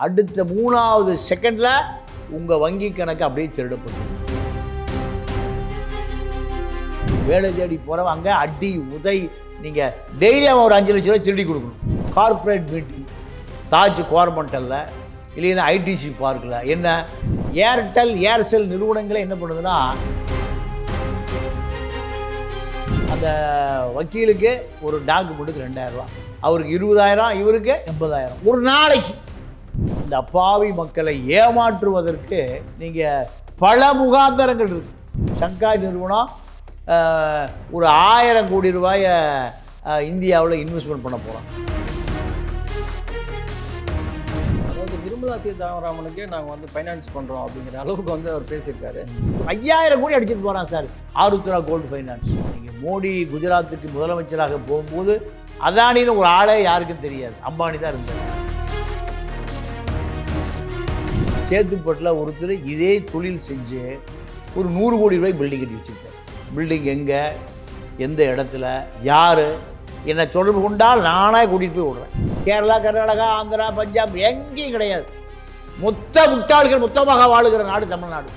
அடுத்த 3வது செகண்டில் உங்கள் வங்கி கணக்கு அப்படியே திருடப்படும். வேலை தேடி போகிறவங்க அங்கே அடி உதை, நீங்கள் டெய்லியும் ஒரு 5 லட்ச ரூபாய் திருடி கொடுக்கணும். கார்ப்பரேட் மீட்டிங் தாஜ் கோரமண்டலில் இல்லைன்னா ஐடிசி பார்க்கில் என்ன ஏர்டெல் ஏர்செல் நிறுவனங்களே என்ன பண்ணுதுன்னா, அந்த வக்கீலுக்கு ஒரு டாக்குமெண்ட்டுக்கு 2000 ரூபா, அவருக்கு 20,000, இவருக்கு 80,000 ஒரு நாளைக்கு. இந்த அப்பாவி மக்களை ஏமாற்றுவதற்கு நீங்கள் பல முகாந்தரங்கள் இருக்கு. ஷங்காய் நிறுவனம் ஒரு 1000 கோடி ரூபாயை இந்தியாவில் இன்வெஸ்ட்மெண்ட் பண்ண போகிறோம். அதாவது நிர்மலா சீதாராமனுக்கே நாங்கள் ஃபைனான்ஸ் பண்ணுறோம் அப்படிங்கிற அளவுக்கு அவர் பேசியிருக்காரு. 5000 கோடி அடிச்சுட்டு போகிறான் சார் ஆருத்ரா கோல்டு ஃபைனான்ஸ். நீங்கள் மோடி குஜராத்துக்கு முதலமைச்சராக போகும்போது அதானின்னு ஒரு ஆளே யாருக்கும் தெரியாது, அம்பானி தான் இருந்தார். சேத்துப்பட்டில் ஒருத்தர் இதே தொழில் செஞ்சு ஒரு 100 கோடி ரூபாய் பில்டிங் கட்டி வச்சுருக்கார். பில்டிங் எங்கே, எந்த இடத்துல, யார், என்னை தொடர்பு கொண்டால் நானே கூட்டிகிட்டு போய் விடுறேன். கேரளா, கர்நாடகா, ஆந்திரா, பஞ்சாப் எங்கேயும் கிடையாது. மொத்த முட்டாள்கள் மொத்தமாக வாழுகிற நாடு தமிழ்நாடு.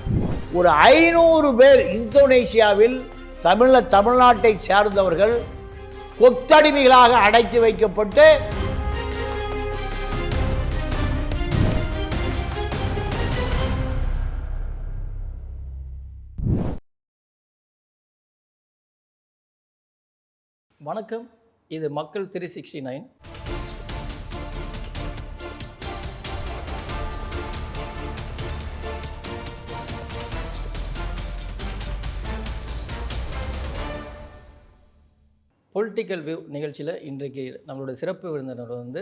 ஒரு 500 பேர் இந்தோனேஷியாவில் தமிழ்நாட்டை சேர்ந்தவர்கள் கொத்தடிமைகளாக அடைத்து வைக்கப்பட்டு வணக்கம், இது மக்கள் 369. பொலிட்டிக்கல் வியூ நிகழ்ச்சியில் இன்றைக்கு நம்மளுடைய சிறப்பு விருந்தினர்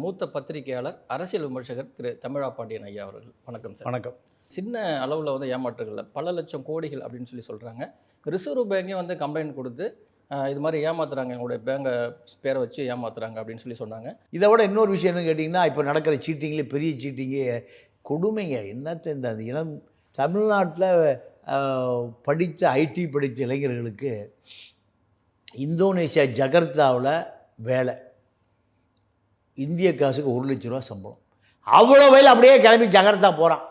மூத்த பத்திரிகையாளர், அரசியல் விமர்சகர் திரு தமிழா பாண்டியன் ஐயா அவர்கள். வணக்கம் சார். வணக்கம். சின்ன அளவில் ஏமாற்றுகளில் பல லட்சம் கோடிகள் அப்படின்னு சொல்கிறாங்க. ரிசர்வ் பேங்கே கம்ப்ளைண்ட் கொடுத்து இது மாதிரி ஏமாத்துறாங்க, எங்களுடைய பேங்கை பேரை வச்சு ஏமாத்துறாங்க அப்படின்னு சொன்னாங்க. இதை விட இன்னொரு விஷயம் என்ன கேட்டிங்கன்னா, இப்போ நடக்கிற சீட்டிங்லேயே பெரிய சீட்டிங்கே கொடுமைங்க. என்னத்தை இந்த இனம் தமிழ்நாட்டில் படித்த ஐடி படித்த இளைஞர்களுக்கு இந்தோனேஷியா ஜகர்த்தாவில் வேலை, இந்திய காசுக்கு 1 லட்ச ரூபா சம்பளம். அவ்வளோ வேலை அப்படியே கிளம்பி ஜகர்த்தா போகிறான்.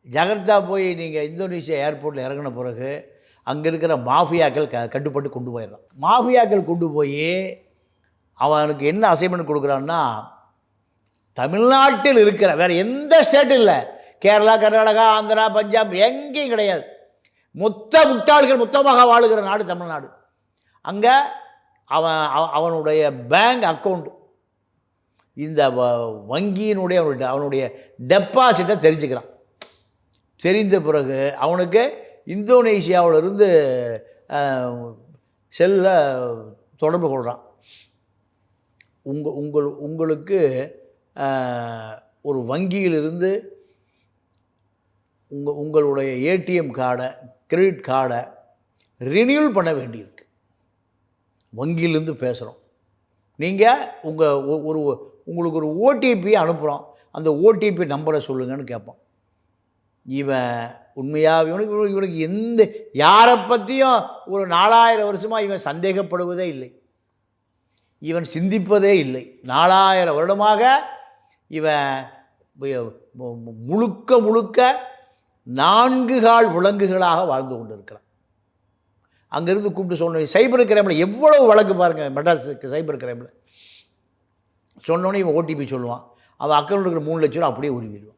ஜகர்த்தா போய் நீங்கள் இந்தோனேஷியா ஏர்போர்ட்டில் இறங்கின பிறகு அங்கே இருக்கிற மாஃபியாக்கள் கட்டுப்பட்டு கொண்டு போயிடுறான். மாஃபியாக்கள் கொண்டு போய் அவனுக்கு என்ன அசைன்மெண்ட் கொடுக்குறான்னா, தமிழ்நாட்டில் இருக்கிற வேறு எந்த ஸ்டேட்டும் இல்லை, கேரளா, கர்நாடகா, ஆந்திரா, பஞ்சாப் எங்கேயும் கிடையாது, மொத்த முட்டாள்கள் மொத்தமாக வாழுகிற நாடு தமிழ்நாடு. அங்கே அவனுடைய பேங்க் அக்கௌண்ட், இந்த வங்கியினுடைய அவனுடைய டெபாசிட்டை தெரிஞ்சுக்கிறான். தெரிந்த பிறகு அவனுக்கு இந்தோனேஷியாவிலிருந்து செல்ல தொடர்பு கொள்கிறான். உங்களுக்கு ஒரு வங்கியிலிருந்து உங்களுடைய ஏடிஎம் கார்டை, கிரெடிட் கார்டை ரினியூவல் பண்ண வேண்டியிருக்கு. வங்கியிலேருந்து பேசுகிறோம். நீங்கள் உங்களுக்கு ஒரு ஓடிபி அனுப்புகிறோம், அந்த ஓடிபி நம்பரை சொல்லுங்கன்னு கேட்போம். இவன் உண்மையாக இவனுக்கு எந்த யாரை பற்றியும் ஒரு 4000 வருஷமாக இவன் சந்தேகப்படுவதே இல்லை, இவன் சிந்திப்பதே இல்லை. 4000 வருடமாக இவன் முழுக்க 4 கால் விலங்குகளாக வாழ்ந்து கொண்டு இருக்கிறான். அங்கேருந்து கூப்பிட்டு சொன்ன சைபர் கிரைமில் எவ்வளவு வழக்கு பாருங்கள், மெட்ராஸுக்கு சைபர் கிரைமில் சொன்னோன்னே இவன் ஓடிபி சொல்லுவான், அவன் அக்கௌண்ட் இருக்கிற 3 லட்ச ரூபா அப்படியே உருவிடுவான்.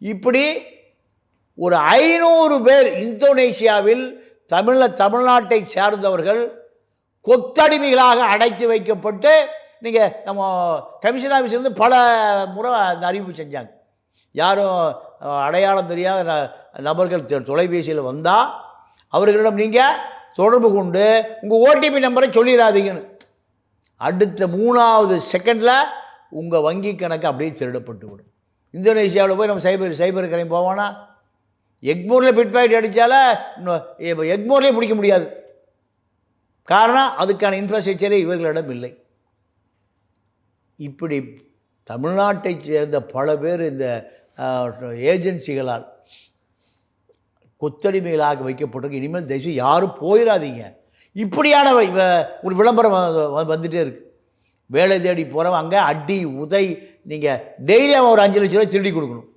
இப்படி ஒரு 500 பேர் இந்தோனேஷியாவில் தமிழ்நாட்டை சேர்ந்தவர்கள் கொத்தடிமைகளாக அடைத்து வைக்கப்பட்டு, நீங்கள் நம்ம கமிஷன் ஆஃபீஸ்லேருந்து பல முறை அந்த அறிவிப்பு செஞ்சாங்க. யாரும் அடையாளம் தெரியாத நபர்கள் தொலைபேசியில் வந்தால் அவர்களிடம் நீங்கள் தொடர்பு கொண்டு உங்கள் ஓடிபி நம்பரை சொல்லிடாதீங்கன்னு. அடுத்த 3வது செகண்டில் உங்கள் வங்கி கணக்கு அப்படியே திருடப்பட்டு விடும். இந்தோனேஷியாவில் போய் நம்ம சைபர் கிரைம் போவானா? எக்மோரில் பிட் பாக்கெட் அடித்தால எக்மோர்லேயே பிடிக்க முடியாது. காரணம், அதுக்கான இன்ஃப்ராஸ்ட்ரக்சரே இவர்களிடம் இல்லை. இப்படி தமிழ்நாட்டை சேர்ந்த பல பேர் இந்த ஏஜென்சிகளால் கொத்தடிமைகளாக வைக்கப்பட்டிருக்கு. இனிமேல் தயவுசெய்து யாரும் போயிடாதீங்க. இப்படியான ஒரு விளம்பரம் வந்துகிட்டே இருக்குது. வேலை தேடி போகிறவன் அங்கே அடி உதை. நீங்கள் டெய்லி அவன் ஒரு 5 லட்ச ரூபாய் திருடி கொடுக்கணும்.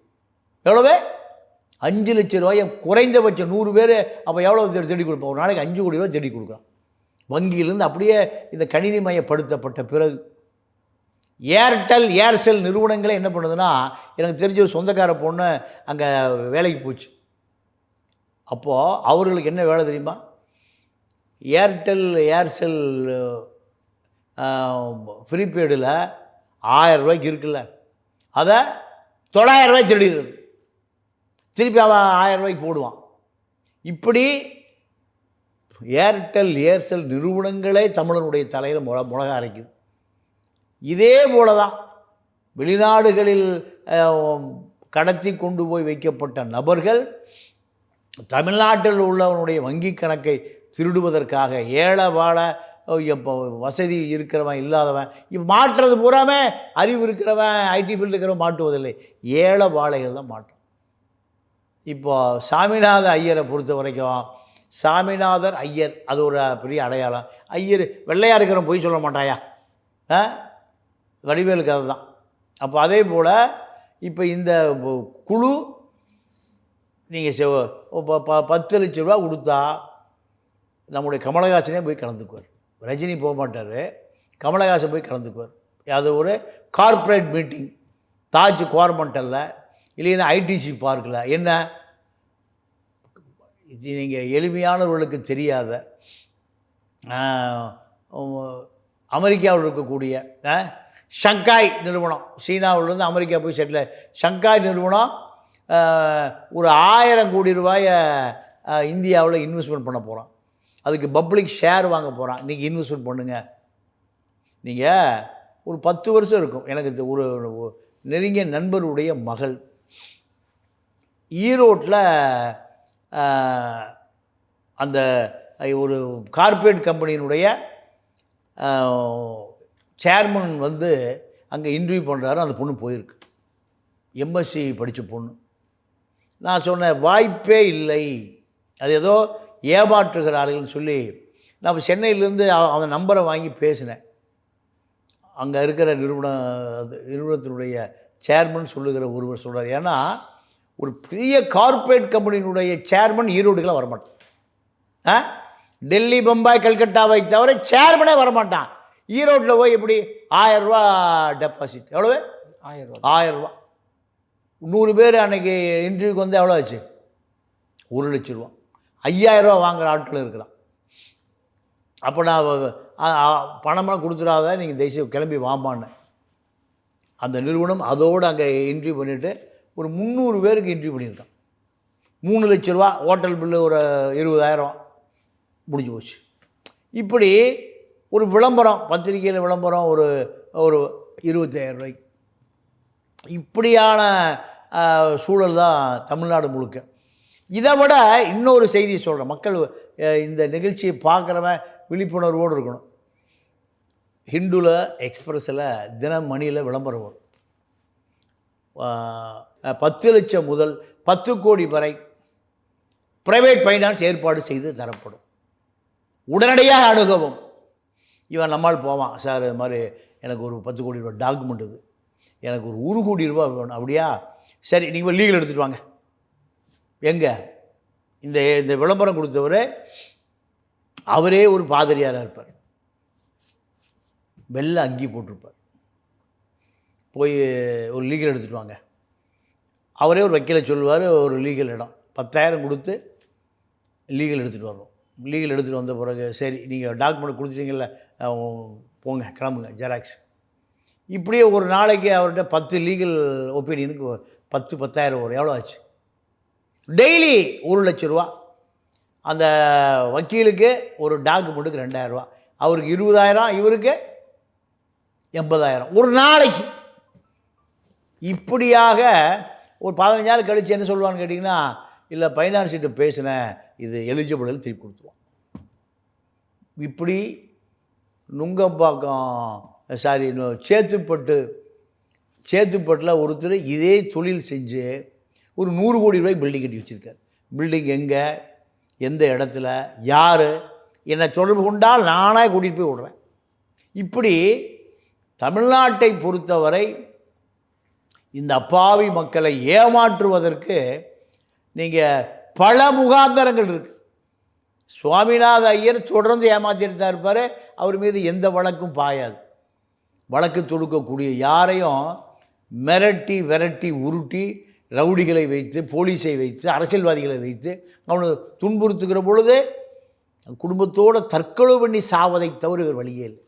எவ்வளவு? 5 லட்ச ரூபாயை குறைந்தபட்சம் 100 பேர். அப்போ எவ்வளோ திருடி கொடுப்போம்? ஒரு நாளைக்கு 5 கோடி ரூபா திருடி கொடுக்குறான். வங்கியிலேருந்து அப்படியே இந்த கணினி மயப்படுத்தப்பட்ட பிறகு ஏர்டெல் ஏர்செல் நிறுவனங்களே என்ன பண்ணுதுன்னா, எனக்கு தெரிஞ்ச ஒரு சொந்தக்கார பொண்ணு அங்கே வேலைக்கு போச்சு. அப்போது அவர்களுக்கு என்ன வேலை தெரியுமா? ஏர்டெல் ஏர்செல் ப்ரீபெய்டில் 1000 ரூபாய்க்கு இருக்குல்ல, அதை 900 ரூபாய் திருடிடுறது. திருப்பி அவன் 1000 ரூபாய்க்கு போடுவான். இப்படி ஏர்டெல் ஏர்செல் நிறுவனங்களே தமிழனுடைய தலையில் முளக அரைக்குது. இதே போல தான் வெளிநாடுகளில் கடத்தி கொண்டு போய் வைக்கப்பட்ட நபர்கள் தமிழ்நாட்டில் உள்ளவனுடைய வங்கி கணக்கை திருடுவதற்காக ஏழை வாழ இப்போ வசதி இருக்கிறவன் இல்லாதவன் இப்போ மாட்டுறது பூராமே அறிவு இருக்கிறவன் ஐடி ஃபீல்டு இருக்கிறவன் மாட்டுவதில்லை, ஏழை வாழைகள் தான் மாட்டும். இப்போ சாமிநாத ஐயரை பொறுத்த வரைக்கும், சாமிநாதர் ஐயர் அது ஒரு பெரிய அடையாளம். ஐயர் வெள்ளையாக இருக்கிறவன் பொய் சொல்ல மாட்டாயா? வடிவேலுக்கு அதுதான். அப்போ அதே போல் இப்போ இந்த குழு நீங்கள் 10 லட்ச ரூபா கொடுத்தா நம்முடைய கமலஹாசனே போய் கலந்துக்குவார். ரஜினி போக மாட்டார், கமலஹாசன் போய் கலந்துக்குவார். அது ஒரு கார்ப்பரேட் மீட்டிங், தாஜ் கோரமண்டலில் இல்லைன்னா ஐடிசி பார்க்கில். என்ன இது நீங்கள் எளிமையானவர்களுக்கு தெரியாத அமெரிக்காவில் இருக்கக்கூடிய ஷங்காய் நிறுவனம், சீனாவிலேருந்து அமெரிக்கா போய் செட்டில் ஷங்காய் நிறுவனம் ஒரு 1000 கோடி ரூபாயை இந்தியாவில் இன்வெஸ்ட்மெண்ட் பண்ண போகிறான். அதுக்கு பப்ளிக் ஷேர் வாங்க போகிறான். நீங்கள் இன்வெஸ்ட்மெண்ட் பண்ணுங்கள். நீங்கள் ஒரு 10 வருஷம் இருக்கும். எனக்கு ஒரு நெருங்கிய நண்பருடைய மகள் ஈரோட்டில் அந்த ஒரு கார்ப்பரேட் கம்பெனியினுடைய சேர்மன் வந்து அங்கே இன்டர்வியூ பண்ணுறாரு. அந்த பொண்ணு போயிருக்கு, எம்எஸ்சி படித்த பொண்ணு. நான் சொன்னேன் வாய்ப்பே இல்லை, அது ஏதோ ஏமாற்றுகிறார்கள்னு சொல்லி நான் சென்னையிலேருந்து அவன் நம்பரை வாங்கி பேசினேன். அங்கே இருக்கிற நிறுவனத்தினுடைய சேர்மன் சொல்லுகிற ஒருவர் சொல்கிறார். ஏன்னா ஒரு பெரிய கார்ப்பரேட் கம்பெனியினுடைய சேர்மன் ஈரோடுக்கெலாம் வரமாட்டான். டெல்லி, பம்பாய், கல்கட்டாவை தவிர சேர்மனே வரமாட்டான். ஈரோட்டில் போய் எப்படி 1000 ரூபா டெபாசிட்? எவ்வளவு? 1000 ரூபா. 100 பேர் அன்றைக்கி இன்டர்வியூக்கு வந்து எவ்வளோ ஆச்சு? 1 லட்ச ரூபா. 5000 ரூபா வாங்குகிற ஆட்கள் இருக்கிறான். அப்போ நான் பணமாக கொடுத்துடாத, நீங்கள் தயவுசெய்து கிளம்பி வாம்பான்னு. அந்த நிறுவனம் அதோடு அங்கே இன்டர்வியூ பண்ணிவிட்டு ஒரு 300 பேருக்கு இன்டர்வியூ பண்ணியிருக்கான். 3 லட்ச ரூபா, ஹோட்டல் பில்லு ஒரு 20,000 முடிஞ்சு போச்சு. இப்படி ஒரு விளம்பரம், பத்திரிகையில் விளம்பரம் ஒரு 25,000 ரூபாய்க்கு. இப்படியான சூழல் தான் தமிழ்நாடு முழுக்க. இதை விட இன்னொரு செய்தி சொல்கிறேன். மக்கள் இந்த நிகழ்ச்சியை பார்க்குறவன் விழிப்புணர்வோடு இருக்கணும். ஹிந்துவில், எக்ஸ்பிரஸில், தினமணியில் விளம்பரம் வரும். 10 லட்சம் முதல் 10 கோடி வரை ப்ரைவேட் ஃபைனான்ஸ் ஏற்பாடு செய்து தரப்படும், உடனடியாக அணுகவும். இவன் நம்மால் போவான், சார் இது மாதிரி எனக்கு ஒரு 10 கோடி ரூபா டாக்குமெண்ட், இது எனக்கு ஒரு 1 கோடி ரூபா வேணும். அப்படியா, சரி நீங்கள் லீகல் எடுத்துகிட்டு வாங்க. எங்கே இந்த விளம்பரம் கொடுத்தவர் அவரே ஒரு பாதிரியாராக இருப்பார், வெள்ளை அங்கி போட்டிருப்பார். போய் ஒரு லீகல் எடுத்துகிட்டு வாங்க. அவரே ஒரு வக்கீலை சொல்லுவார். ஒரு லீகல் இடம் 10,000 கொடுத்து லீகல் எடுத்துகிட்டு வரணும். லீகல் எடுத்துகிட்டு வந்த பிறகு சரி நீங்கள் டாக்குமெண்ட் கொடுத்துட்டீங்கல்ல, போங்க கிளம்புங்க ஜெராக்ஸ். இப்படியே ஒரு நாளைக்கு அவர்கிட்ட 10 லீகல் ஒப்பீனியனுக்கு 10,000 வரும். எவ்வளோ ஆச்சு? டெய்லி 1 லட்ச ரூபா. அந்த வக்கீலுக்கு ஒரு டாக்குமெண்ட்டுக்கு 2,000 ரூபா, அவருக்கு 20,000, இவருக்கு 80,000 ஒரு நாளைக்கு. இப்படியாக ஒரு 15 நாள் கழித்து என்ன சொல்லுவான்னு கேட்டிங்கன்னா, இல்லை ஃபைனான்ஸ்கிட்ட பேசினேன், இது எலிஜிபிள், திருப்பி கொடுத்துருவான். இப்படி நுங்கம்பாக்கம் சேத்துப்பட்டில் ஒருத்தர் இதே தொழில் செஞ்சு ஒரு 100 கோடி ரூபாய் பில்டிங் கட்டி வச்சுருக்கார். பில்டிங் எங்கே, எந்த இடத்துல, யார், என்னை தொடர்பு கொண்டால் நானாக கூட்டிகிட்டு போய் விடுறேன். இப்படி தமிழ்நாட்டை பொறுத்தவரை இந்த அப்பாவி மக்களை ஏமாற்றுவதற்கு நீங்கள் பல முகாந்தரங்கள் இருக்குது. சுவாமிநாத ஐயர் தொடர்ந்து ஏமாற்றிட்டு தான் இருப்பார். அவர் மீது எந்த வழக்கும் பாயாது. வழக்கு தொடுக்கக்கூடிய யாரையும் மிரட்டி விரட்டி உருட்டி ரவுடிகளை வைத்து, போலீஸை வைத்து, அரசியல்வாதிகளை வைத்து அவனை துன்புறுத்துகிற பொழுது குடும்பத்தோடு தற்கொலை பண்ணி சாவதை தவிர இவர் வழியே இல்லை.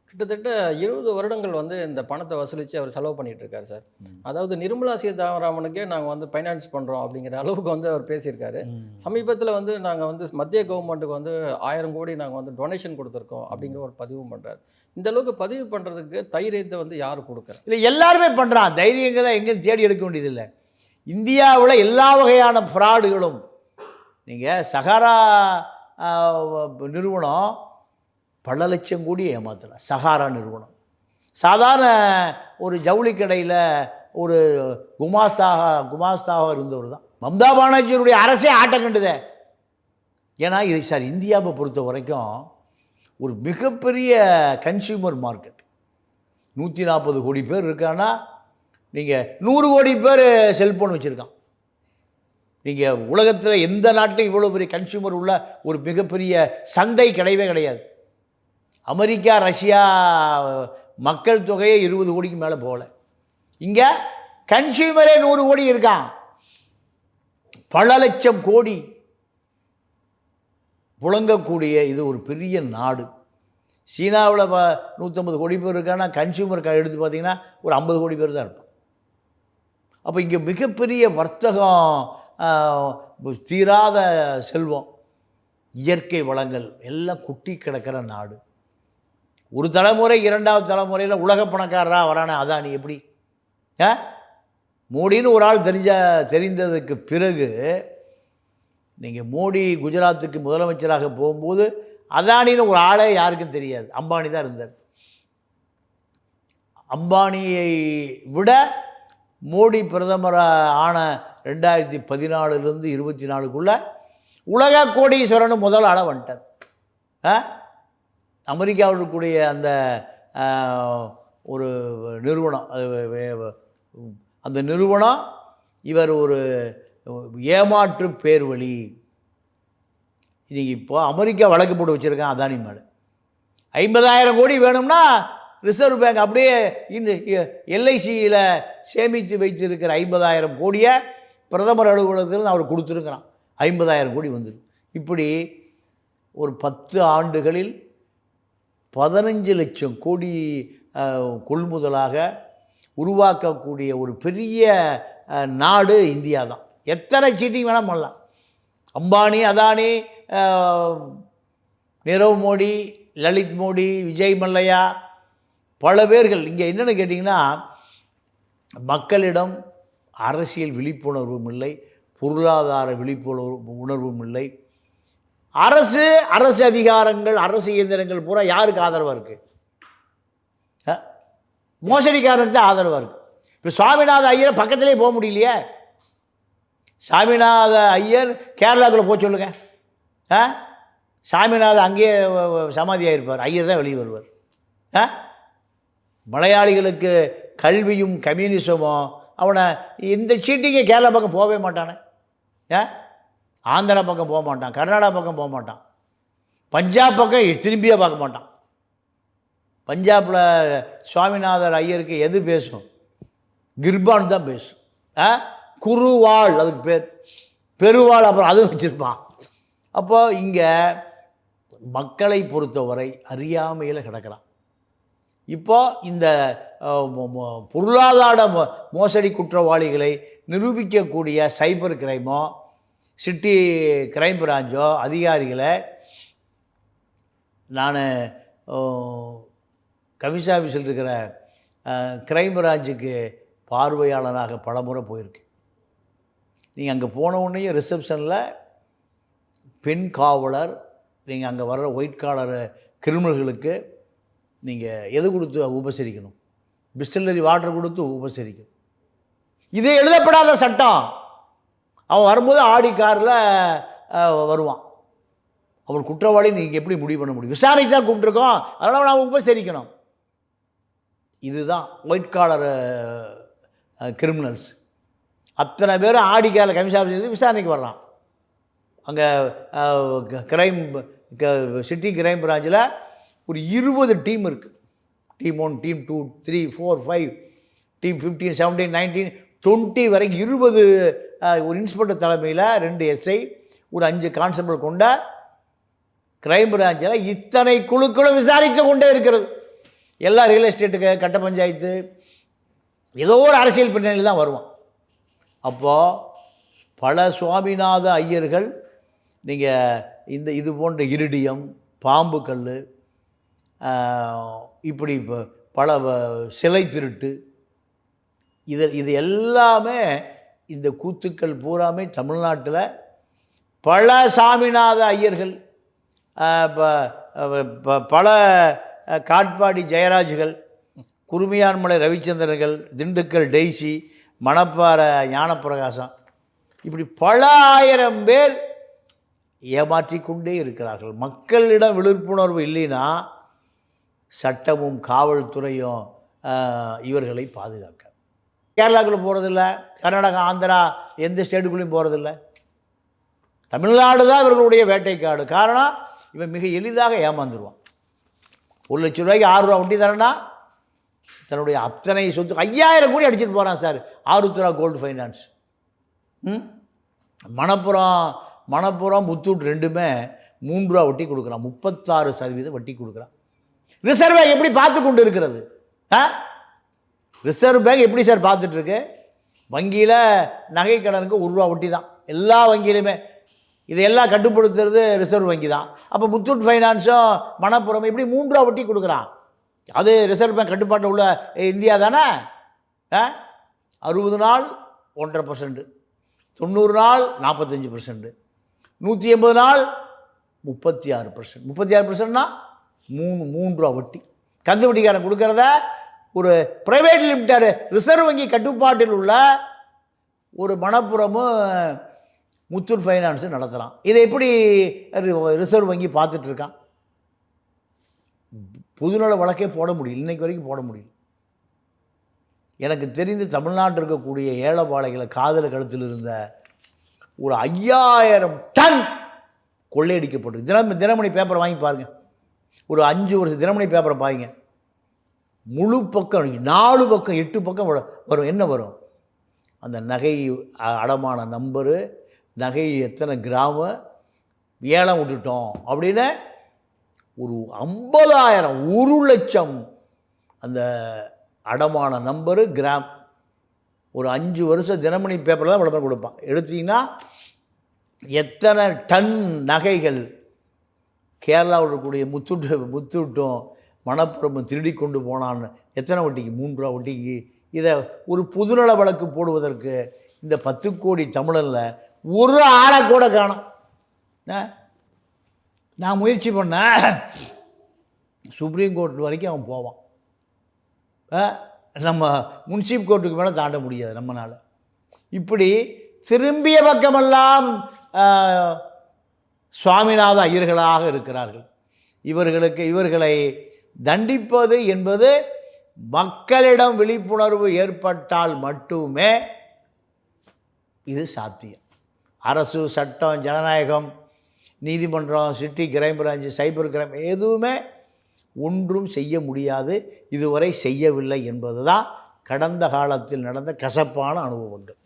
கிட்டத்தட்ட 20 வருடங்கள் வந்து இந்த பணத்தை வசூலித்து அவர் செலவு பண்ணிட்டு இருக்காரு சார். அதாவது நிர்மலா சீதாராமனுக்கே நாங்கள் வந்து ஃபைனான்ஸ் பண்ணுறோம் அப்படிங்கிற அளவுக்கு வந்து அவர் பேசியிருக்காரு. சமீபத்தில் வந்து நாங்கள் வந்து மத்திய கவர்மெண்ட்டுக்கு வந்து 1000 கோடி நாங்கள் வந்து டொனேஷன் கொடுத்துருக்கோம் அப்படிங்கிற ஒரு பதிவும் பண்ணுறாரு. இந்த அளவுக்கு பதிவு பண்ணுறதுக்கு தைரியத்தை வந்து யார் கொடுக்குறா? இல்லை, எல்லாருமே பண்ணுறான். தைரியங்களை எங்கேயும் தேடி எடுக்க வேண்டியதில்லை. இந்தியாவில் எல்லா வகையான ஃப்ராடுகளும், நீங்கள் சஹாரா நிறுவனம் பல லட்சம் கோடி ஏமாத்தலாம். சஹாரா நிறுவனம் சாதாரண ஒரு ஜவுளி கடையில் ஒரு குமாஸ்தாக இருந்தவர் தான். மம்தா பானர்ஜியினுடைய அரசே ஆட்டம் கண்டுதே. ஏன்னா இது சார் இந்தியாவை பொறுத்த வரைக்கும் ஒரு மிகப்பெரிய கன்சியூமர் மார்க்கெட். 140 கோடி பேர் இருக்கான்னா நீங்கள் 100 கோடி பேர் செல்ஃபோன் வச்சுருக்கான். நீங்கள் உலகத்தில் எந்த நாட்டிலும் இவ்வளோ பெரிய கன்சியூமர் உள்ள ஒரு மிகப்பெரிய சந்தை கிடையவே கிடையாது. அமெரிக்கா, ரஷ்யா மக்கள் தொகையே 20 கோடிக்கு மேலே போகல. இங்கே கன்சியூமரே 100 கோடி இருக்கான். பல லட்சம் கோடி புழங்கக்கூடிய இது ஒரு பெரிய நாடு. சீனாவில் 150 கோடி பேர் இருக்கான்னா கன்சியூமர் எடுத்து பார்த்தீங்கன்னா ஒரு 50 கோடி பேர் தான் இருப்பான். அப்போ இங்கே மிகப்பெரிய வர்த்தகம், தீராத செல்வம், இயற்கை வளங்கள் எல்லாம் குட்டி கிடக்கிற நாடு. ஒரு தலைமுறை, 2வது தலைமுறையில் உலக பணக்காரராக வரானே அதானி. எப்படி மோடின்னு ஒரு ஆள் தெரிந்ததுக்கு பிறகு நீங்கள் மோடி குஜராத்துக்கு முதலமைச்சராக போகும்போது அதானின்னு ஒரு ஆளே யாருக்கும் தெரியாது. அம்பானி தான் இருந்தார். அம்பானியை விட மோடி பிரதமராக ஆன 2014லேருந்து 24க்குள்ளே உலக கோடீஸ்வரன் முதல் ஆள வந்துட்டார். அமெரிக்காவில் இருக்கக்கூடிய அந்த ஒரு நிறுவனம், அந்த நிறுவனம் இவர் ஒரு ஏமாற்று பேர்வழி. இன்றைக்கி இப்போ அமெரிக்கா வழக்கு போட்டு வச்சுருக்கான் அதானி மேலே. 50,000 கோடி வேணும்னா ரிசர்வ் பேங்க் அப்படியே எல்ஐசியில் சேமித்து வைத்திருக்கிற 50,000 கோடியை பிரதமர் அலுவலகத்தில் அவர் கொடுத்துருக்கிறான். 50,000 கோடி வந்துடும். இப்படி ஒரு 10 ஆண்டுகளில் 15 லட்சம் கோடி கொள்முதலாக உருவாக்கக்கூடிய ஒரு பெரிய நாடு இந்தியா தான். எத்தனை சீட்டிங் வேணால் பண்ணலாம். அம்பானி, அதானி, நீரவ் மோடி, லலித் மோடி, விஜய் மல்லையா, பல பேர்கள். இங்கே என்னென்னு கேட்டிங்கன்னா, மக்களிடம் அரசியல் விழிப்புணர்வும் இல்லை, பொருளாதார உணர்வும் இல்லை. அரசு அதிகாரங்கள், அரசு இயந்திரங்கள் பூரா யாருக்கு ஆதரவாக இருக்குது? மோசடிக்காரனுக்கு தான் ஆதரவாக இருக்குது. இப்போ சுவாமிநாத ஐயரை பக்கத்திலே போக முடியலையே. சாமிநாத ஐயர் கேரளாவுக்குள்ளே போக சொல்லுங்க. சாமிநாத அங்கேயே சமாதியாக இருப்பார். ஐயர் தான் வெளியே வருவார். மலையாளிகளுக்கு கல்வியும் கம்யூனிசமும் அவனை இந்த சீட்டிங்கே கேரளா பக்கம் போகவே மாட்டானே. ஆந்திரா பக்கம் போக மாட்டான், கர்நாடகா பக்கம் போக மாட்டான், பஞ்சாப் பக்கம் திரும்பியே பார்க்க மாட்டான். பஞ்சாபில் சுவாமிநாதர் ஐயருக்கு எது பேசும்? கிர்பான் தான் பேசும். குருவாள் அதுக்கு பேர், பெருவாள் அப்புறம் அது வச்சுருப்பான். அப்போ இங்கே மக்களை பொறுத்தவரை அறியாமையில் கிடக்கிறான். இப்போ இந்த பொருளாதார மோசடி குற்றவாளிகளை நிரூபிக்கக்கூடிய சைபர் கிரைமோ சிட்டி கிரைம் பிராஞ்சோ அதிகாரிகளை நான் கமிஷன் ஆஃபீஸில் இருக்கிற கிரைம் பிரான்ச்சுக்கு பார்வையாளராக பலமுறை போயிருக்கேன். நீங்கள் அங்கே போன உடனே ரிசப்ஷனில் பெண் காவலர், நீங்கள் அங்கே வர்ற ஒயிட் காலர் கிரிமினல்களுக்கு நீங்கள் எது கொடுத்து உபசரிக்கணும்? பிஸ்லரி வாட்டர் கொடுத்து உபசரிக்கணும். இது எழுதப்படாத சட்டம். அவன் வரும்போது ஆடி காரில் வருவான். அவன் குற்றவாளி நீங்கள் எப்படி முடிவு பண்ண முடியும்? விசாரணை தான் கூப்பிட்ருக்கோம், அதனால் நான் உபசரிக்கணும். இதுதான் ஒயிட் காலர் கிரிமினல்ஸ். அத்தனை பேரும் ஆடிக்கால கமிஷன் ஆஃபீஸ் விசாரணைக்கு வர்றான். அங்கே கிரைம் சிட்டி கிரைம் பிரான்ச்சில் ஒரு 20 டீம் இருக்குது. டீம் 1, டீம் 2, 3, 4, 5, டீம் 15, 17, 19, 20 வரைக்கும் 20 ஒரு இன்ஸ்பெக்டர் தலைமையில் 2 எஸ்ஐ ஒரு 5 கான்ஸ்டபிள் கொண்ட கிரைம் பிரான்ச்சில் இத்தனை குழுக்களும் விசாரித்து கொண்டே இருக்கிறது. எல்லா ரியல் எஸ்டேட்டுக்கு கட்ட பஞ்சாயத்து ஏதோ ஒரு அரசியல் பின்னணியில் தான் வருவான். அப்போது பல சுவாமிநாத ஐயர்கள் நீங்கள் இது போன்ற இரிடியம், பாம்பு கல், இப்படி பல சிலை திருட்டு, இது எல்லாமே இந்த கூத்துக்கள் பூராமே தமிழ்நாட்டில் பல சாமிநாத ஐயர்கள், பல காட்பாடி ஜெயராஜுகள், குருமியான்மலை ரவிச்சந்திரர்கள், திண்டுக்கல் டெய்சி, மணப்பாறை ஞானப்பிரகாசம், இப்படி பல ஆயிரம் பேர் ஏமாற்றிக்கொண்டே இருக்கிறார்கள். மக்களிடம் விழிப்புணர்வு இல்லைன்னா சட்டமும் காவல்துறையும் இவர்களை பாதுகாக்க. கேரளாவுக்குள்ளே போகிறதில்ல, கர்நாடகா, ஆந்திரா எந்த ஸ்டேட்டுக்குள்ளேயும் போகிறதில்ல. தமிழ்நாடு தான் இவர்களுடைய வேட்டைக்காடு. காரணம், இவன் மிக எளிதாக ஏமாந்துருவான். 1 லட்ச ரூபாய்க்கு 6 ரூபா வட்டி தரேன்னா தன்னுடைய அத்தனை சொத்து 5000 கோடி அடிச்சுட்டு போகிறான் sir. Aarudhra gold finance, Manappuram Muthoot ரெண்டுமே 3 ரூபா வட்டி கொடுக்குறான். 36% வட்டி கொடுக்குறான். ரிசர்வ் பேங்க் எப்படி பார்த்து கொண்டு இருக்கிறது? ரிசர்வ் பேங்க் எப்படி சார் பார்த்துட்ருக்கு? வங்கியில் நகை கடனுக்கு 1 ரூபா வட்டி தான் எல்லா வங்கியிலுமே. இதையெல்லாம் கட்டுப்படுத்துறது ரிசர்வ் வங்கி தான். அப்போ முத்தூட் ஃபைனான்ஸும் மணப்புறம் எப்படி 3 ரூபா வட்டி கொடுக்குறான்? அது ரிசர்வ் பேங்க் கட்டுப்பாட்டில் உள்ள இந்தியா தானே. 60 நாள் 1.5%, 90 நாள் 45%, 180 நாள் 36%. 36%னா 3 ரூபா வட்டி. கந்து வட்டிக்காரன் கொடுக்கறத ஒரு பிரைவேட் லிமிடெட் ரிசர்வ் வங்கி கட்டுப்பாட்டில் உள்ள ஒரு மணப்புறமும் முத்தூட் ஃபைனான்ஸும் நடத்துகிறான். இதை எப்படி ரிசர்வ் வங்கி பார்த்துட்ருக்கான்? பொதுநல வழக்கே போட முடியல, இன்றைக்கு வரைக்கும் போட முடியல. எனக்கு தெரிந்து தமிழ்நாட்டில் இருக்கக்கூடிய ஏழைப்பாளைகளை காதல கழுத்தில் இருந்த ஒரு 5000 டன் கொள்ளையடிக்கப்பட்டு. தினமணி பேப்பரை வாங்கி பாருங்கள், ஒரு 5 வருஷம் தினமணி பேப்பரை பாருங்க, முழு பக்கம் 4 பக்கம் 8 பக்கம் வரும். என்ன வரும்? அந்த நகை அடமான நம்பரு, நகை எத்தனை கிராமு ஏலம் விட்டுட்டோம் அப்படின்னு ஒரு 50,000 1 லட்சம் அந்த அடமான நம்பரு கிராம். ஒரு 5 வருஷம் தினமணி பேப்பரில் தான் விளம்பரம் கொடுப்பான். எடுத்தீங்கன்னா எத்தனை டன் நகைகள் கேரளாவில் இருக்கக்கூடிய முத்தூட்டும் மணப்புறமும் திருடி கொண்டு போனான்னு. எத்தனை வட்டிக்கு? 3 ரூபா வட்டிக்கு. இதை ஒரு பொதுநல வழக்கு போடுவதற்கு இந்த 10 கோடி தமிழனில் ஒரு ஆளை கூட காணோம். நான் முயற்சி பண்ணேன், சுப்ரீம் கோர்ட் வரைக்கும் அவன் போவான். நம்ம முன்சிப் கோர்ட்டுக்கு மேலே தாண்ட முடியாது நம்மளால். இப்படி திரும்பிய பக்கமெல்லாம் சுவாமிநாத ஐயர்களாக இருக்கிறார்கள். இவர்களை தண்டிப்பது என்பது மக்களிடம் விழிப்புணர்வு ஏற்பட்டால் மட்டுமே இது சாத்தியம். அரசு, சட்டம், ஜனநாயகம், நீதிமன்றம், city crime branch, cyber crime எதுவுமே ஒன்றும் செய்ய முடியாது, இதுவரை செய்யவில்லை என்பது தான் கடந்த காலத்தில் நடந்த கசப்பான அனுபவங்கள்.